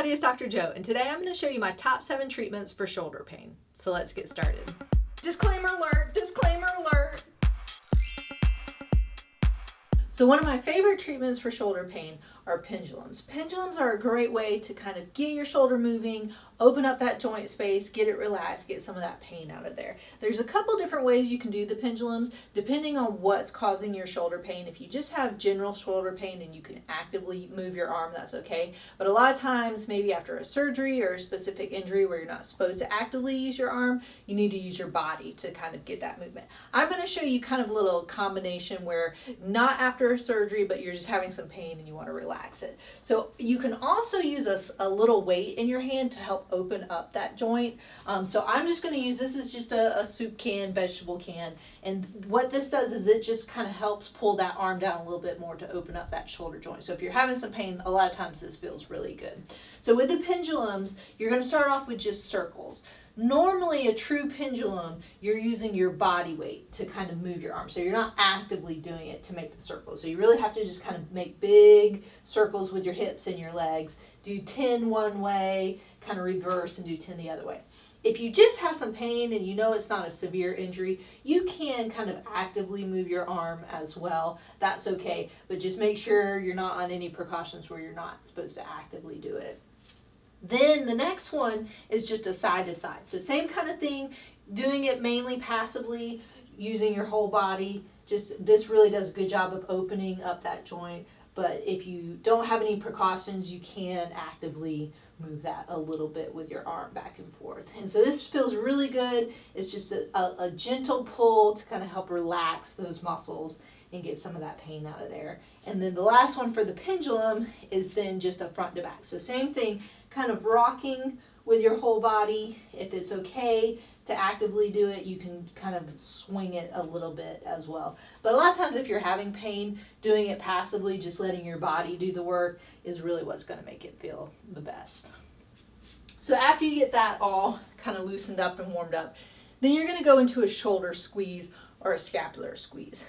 everybody, it's Dr. Joe, and today I'm going to show you my top 7 treatments for shoulder pain. So let's get started. Disclaimer alert, disclaimer alert. So one of my favorite treatments for shoulder pain are pendulums. Pendulums are a great way to kind of get your shoulder moving, open up that joint space, get it relaxed, get some of that pain out of there. There's a couple different ways you can do the pendulums depending on what's causing your shoulder pain. If you just have general shoulder pain and you can actively move your arm, that's okay. But a lot of times, maybe after a surgery or a specific injury where you're not supposed to actively use your arm, you need to use your body to kind of get that movement. I'm going to show you kind of a little combination where not after a surgery, but you're just having some pain and you want to relax it. So you can also use a little weight in your hand to help open up that joint. So I'm just going to use, this is just a soup can, vegetable can, and what this does is it just kind of helps pull that arm down a little bit more to open up that shoulder joint. So if you're having some pain, a lot of times this feels really good. So with the pendulums, you're going to start off with just circles. Normally a true pendulum, you're using your body weight to kind of move your arm. So you're not actively doing it to make the circles. So you really have to just kind of make big circles with your hips and your legs. Do 10 one way, kind of reverse, and do 10 the other way. If you just have some pain and you know it's not a severe injury, you can kind of actively move your arm as well. That's okay, but just make sure you're not on any precautions where you're not supposed to actively do it. Then the next one is just a side to side. So same kind of thing, doing it mainly passively, using your whole body. Just this really does a good job of opening up that joint. But if you don't have any precautions, you can actively move that a little bit with your arm back and forth. And so this feels really good. It's just a gentle pull to kind of help relax those muscles and get some of that pain out of there. And then the last one for the pendulum is then just a front to back. So same thing, kind of rocking with your whole body. If it's okay to actively do it, you can kind of swing it a little bit as well. But a lot of times if you're having pain, doing it passively, just letting your body do the work is really what's going to make it feel the best. So after you get that all kind of loosened up and warmed up, then you're going to go into a shoulder squeeze or a scapular squeeze.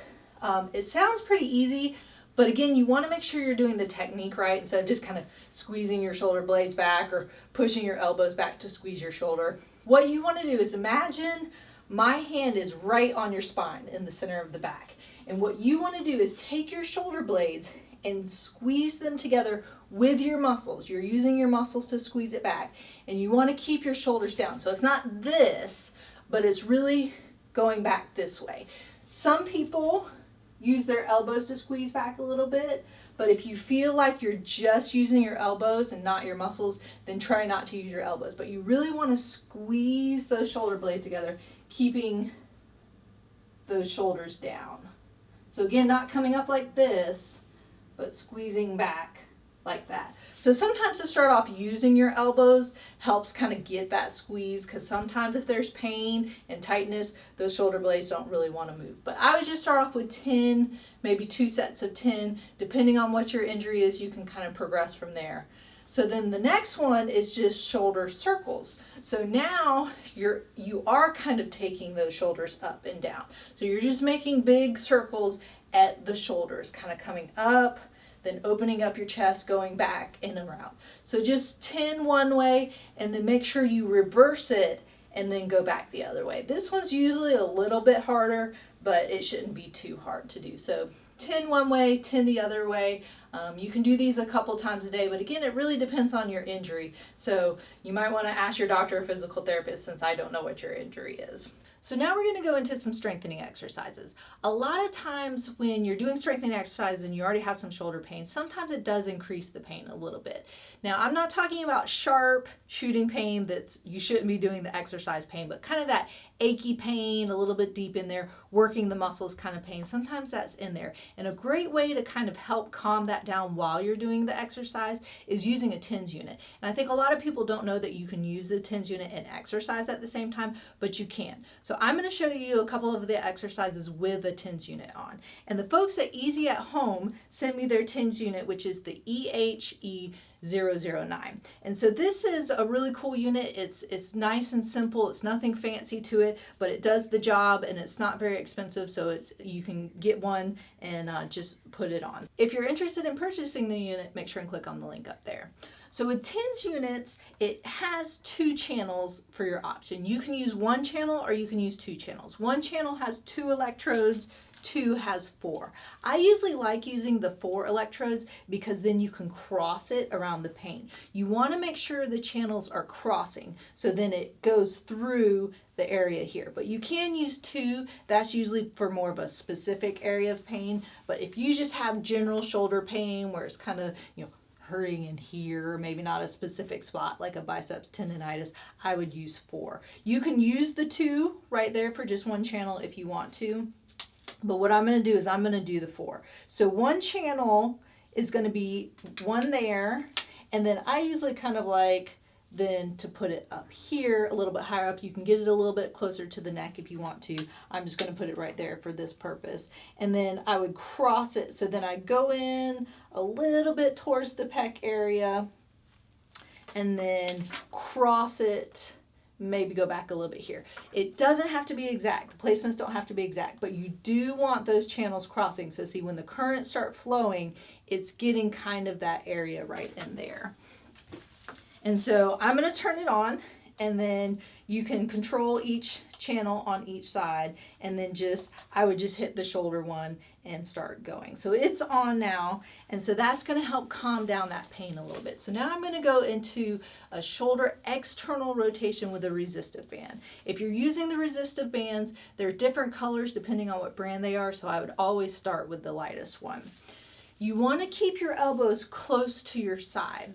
It sounds pretty easy, but again, you want to make sure you're doing the technique right instead of just kind of squeezing your shoulder blades back or pushing your elbows back to squeeze your shoulder. What you want to do is imagine my hand is right on your spine in the center of the back. And what you want to do is take your shoulder blades and squeeze them together with your muscles. You're using your muscles to squeeze it back. And you want to keep your shoulders down. So it's not this, but it's really going back this way. Some people use their elbows to squeeze back a little bit, but if you feel like you're just using your elbows and not your muscles, then try not to use your elbows. But you really want to squeeze those shoulder blades together, keeping those shoulders down. So again, not coming up like this, but squeezing back like that. So sometimes to start off, using your elbows helps kind of get that squeeze, because sometimes if there's pain and tightness, those shoulder blades don't really want to move. But I would just start off with 10, maybe 2 sets of 10. Depending on what your injury is, you can kind of progress from there. So then the next one is just shoulder circles. So now you are kind of taking those shoulders up and down. So you're just making big circles at the shoulders, kind of coming up, then opening up your chest, going back and around. So just 10 one way, and then make sure you reverse it and then go back the other way. This one's usually a little bit harder, but it shouldn't be too hard to do. So 10 one way, 10 the other way. You can do these a couple times a day, but again, it really depends on your injury. So you might want to ask your doctor or physical therapist, since I don't know what your injury is. So now we're going to go into some strengthening exercises. A lot of times when you're doing strengthening exercises and you already have some shoulder pain, sometimes it does increase the pain a little bit. Now, I'm not talking about sharp shooting pain that you shouldn't be doing the exercise pain, but kind of that achy pain, a little bit deep in there, working the muscles kind of pain. Sometimes that's in there. And a great way to kind of help calm that down while you're doing the exercise is using a TENS unit. And I think a lot of people don't know that you can use the TENS unit and exercise at the same time, but you can. So I'm going to show you a couple of the exercises with a TENS unit on. And the folks at Easy at Home sent me their TENS unit, which is the EHE009. And so this is a really cool unit. It's nice and simple. It's nothing fancy to it, but it does the job, and it's not very expensive, so you can get one and just put it on. If you're interested in purchasing the unit, make sure and click on the link up there. So with TENS units, it has 2 channels for your option. You can use 1 channel or you can use 2 channels. 1 channel has 2 electrodes, 2 has 4. I usually like using the 4 electrodes because then you can cross it around the pain. You want to make sure the channels are crossing, so then it goes through the area here. But you can use 2. That's usually for more of a specific area of pain. But if you just have general shoulder pain where it's kind of, hurting in here, maybe not a specific spot like a biceps tendonitis, I would use 4. You can use the 2 right there for just 1 channel if you want to. But what I'm going to do is I'm going to do the 4. So 1 channel is going to be 1 there, and then I usually kind of like then to put it up here a little bit higher up. You can get it a little bit closer to the neck if you want to. I'm just going to put it right there for this purpose. And then I would cross it, so then I go in a little bit towards the pec area and then cross it, maybe go back a little bit here. It doesn't have to be exact. The placements don't have to be exact, but you do want those channels crossing. So see, when the currents start flowing, it's getting kind of that area right in there. And so I'm going to turn it on, and then you can control each channel on each side, and then I would just hit the shoulder one and start going. So it's on now, and so that's going to help calm down that pain a little bit. So now I'm going to go into a shoulder external rotation with a resistive band. If you're using the resistive bands, they're different colors depending on what brand they are, so I would always start with the lightest one. You want to keep your elbows close to your side.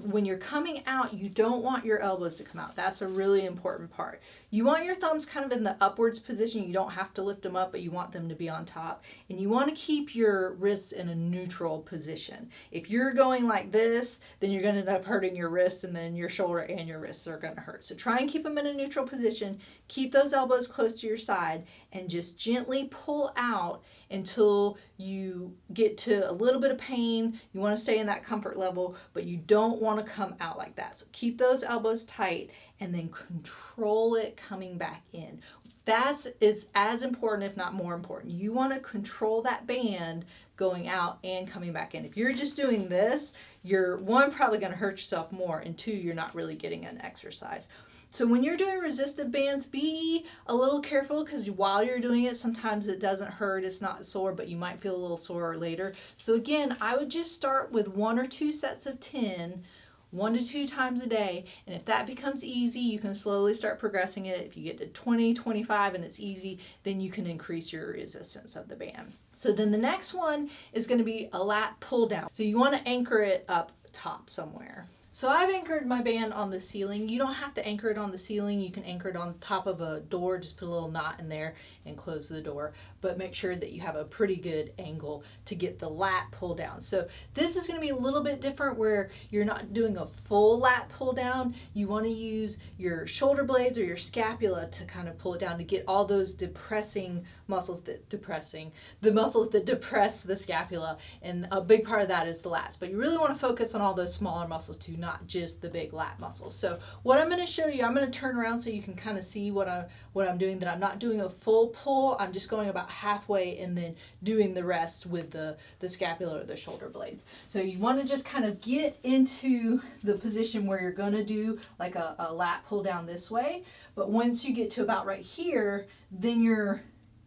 When you're coming out, you don't want your elbows to come out. That's a really important part. You want your thumbs kind of in the upwards position. You don't have to lift them up, but you want them to be on top. And you want to keep your wrists in a neutral position. If you're going like this, then you're going to end up hurting your wrists, and then your shoulder and your wrists are going to hurt. So try and keep them in a neutral position. Keep those elbows close to your side and just gently pull out until you get to a little bit of pain. You want to stay in that comfort level, but you don't want to come out like that. So keep those elbows tight and then control it coming back in. That is as important, if not more important. You want to control that band going out and coming back in. If you're just doing this, you're, 1, probably going to hurt yourself more, and 2, you're not really getting an exercise. So when you're doing resistive bands, be a little careful, because while you're doing it, sometimes it doesn't hurt, it's not sore, but you might feel a little sore later. So again, I would just start with 1 or 2 sets of 10, 1 to 2 times a day, and if that becomes easy, you can slowly start progressing it. If you get to 20, 25 and it's easy, then you can increase your resistance of the band. So then the next one is going to be a lat pull down. So you want to anchor it up top somewhere. So I've anchored my band on the ceiling. You don't have to anchor it on the ceiling. You can anchor it on top of a door. Just put a little knot in there and close the door. But make sure that you have a pretty good angle to get the lat pull down. So this is going to be a little bit different where you're not doing a full lat pull down. You want to use your shoulder blades or your scapula to kind of pull it down to get all those depressing muscles the muscles that depress the scapula. And a big part of that is the lats. But you really want to focus on all those smaller muscles too, not just the big lat muscles. So what I'm going to show you, I'm going to turn around so you can kind of see what I'm doing, that I'm not doing a full pull. I'm just going about halfway and then doing the rest with the scapula or the shoulder blades. So you want to just kind of get into the position where you're going to do like a lat pull down this way. But once you get to about right here, then you're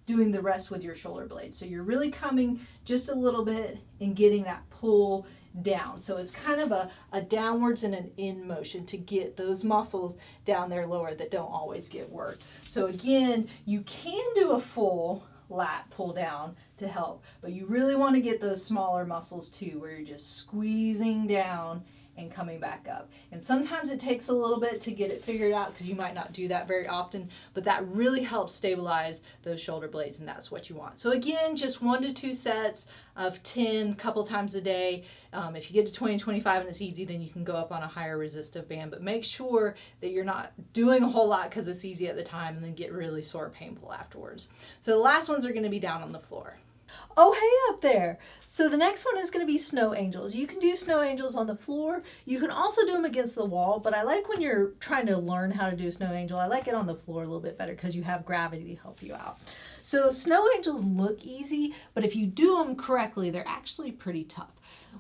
doing the rest with your shoulder blades. So you're really coming just a little bit and getting that pull down. So it's kind of a downwards and an in motion to get those muscles down there lower that don't always get worked. So again, you can do a full lat pull down to help, but you really want to get those smaller muscles too, where you're just squeezing down and coming back up. And sometimes it takes a little bit to get it figured out because you might not do that very often, but that really helps stabilize those shoulder blades, and that's what you want. So again, just 1 to 2 sets of 10 couple times a day. If you get to 20, 25 and it's easy, then you can go up on a higher resistive band, but make sure that you're not doing a whole lot because it's easy at the time and then get really sore, painful afterwards. So the last ones are going to be down on the floor. Oh, hey up there. So the next one is going to be snow angels. You can do snow angels on the floor. You can also do them against the wall, but I like when you're trying to learn how to do snow angel, I like it on the floor a little bit better because you have gravity to help you out. So snow angels look easy, but if you do them correctly, they're actually pretty tough.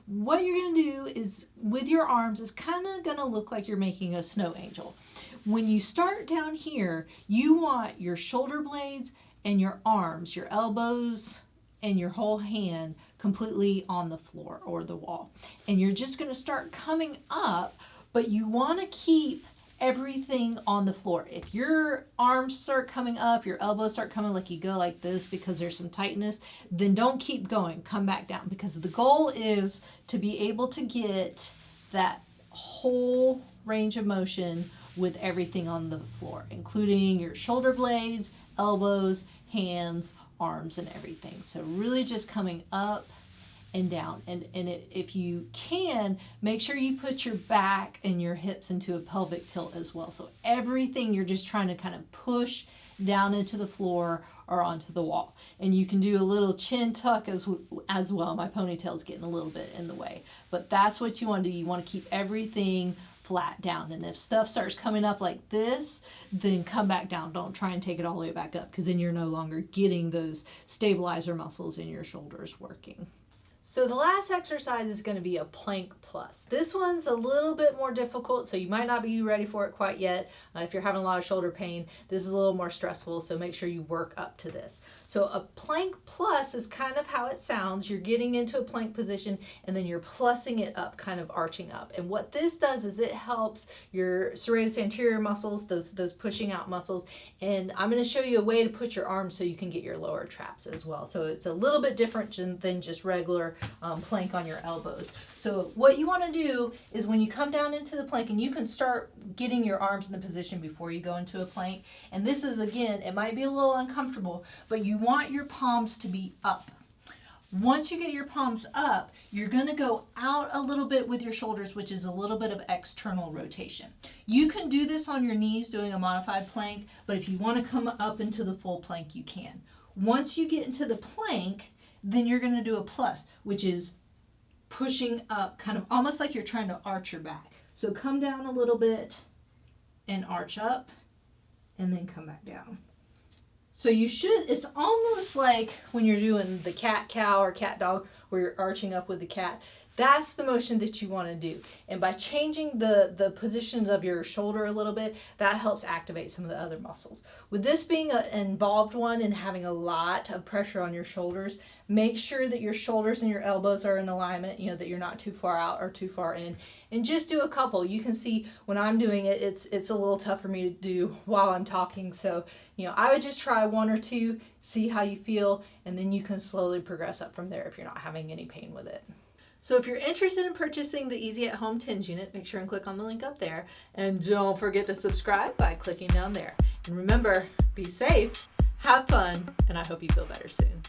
What you're going to do is with your arms is kind of going to look like you're making a snow angel. When you start down here, you want your shoulder blades and your arms, your elbows, and your whole hand completely on the floor or the wall. And you're just going to start coming up, but you want to keep everything on the floor. If your arms start coming up, your elbows start coming like you go like this because there's some tightness, then don't keep going. Come back down, because the goal is to be able to get that whole range of motion with everything on the floor, including your shoulder blades, elbows, hands, arms, and everything. So really just coming up and down. If you can, make sure you put your back and your hips into a pelvic tilt as well. So everything you're just trying to kind of push down into the floor or onto the wall. And you can do a little chin tuck as well. My ponytail's getting a little bit in the way. But that's what you want to do. You want to keep everything flat down. And if stuff starts coming up like this, then come back down. Don't try and take it all the way back up, because then you're no longer getting those stabilizer muscles in your shoulders working. So the last exercise is going to be a plank plus. This one's a little bit more difficult, so you might not be ready for it quite yet. If you're having a lot of shoulder pain, this is a little more stressful, so make sure you work up to this. So a plank plus is kind of how it sounds. You're getting into a plank position and then you're plussing it up, kind of arching up. And what this does is it helps your serratus anterior muscles, those pushing out muscles. And I'm going to show you a way to put your arms so you can get your lower traps as well. So it's a little bit different than just regular plank on your elbows. So what you want to do is when you come down into the plank, and you can start getting your arms in the position before you go into a plank. And this is, again, it might be a little uncomfortable, but you want your palms to be up. Once you get your palms up, you're going to go out a little bit with your shoulders, which is a little bit of external rotation. You can do this on your knees doing a modified plank, but if you want to come up into the full plank, you can. Once you get into the plank, then you're going to do a plus, which is pushing up, kind of almost like you're trying to arch your back. So come down a little bit and arch up, and then come back down. So you should, it's almost like when you're doing the cat-cow or cat-dog, where you're arching up with the cat. That's the motion that you want to do. And by changing the positions of your shoulder a little bit, that helps activate some of the other muscles. With this being an involved one and having a lot of pressure on your shoulders, make sure that your shoulders and your elbows are in alignment, that you're not too far out or too far in. And just do a couple. You can see when I'm doing it, it's a little tough for me to do while I'm talking. So, I would just try one or two, see how you feel, and then you can slowly progress up from there if you're not having any pain with it. So if you're interested in purchasing the Easy at Home TENS unit, make sure and click on the link up there. And don't forget to subscribe by clicking down there. And remember, be safe, have fun, and I hope you feel better soon.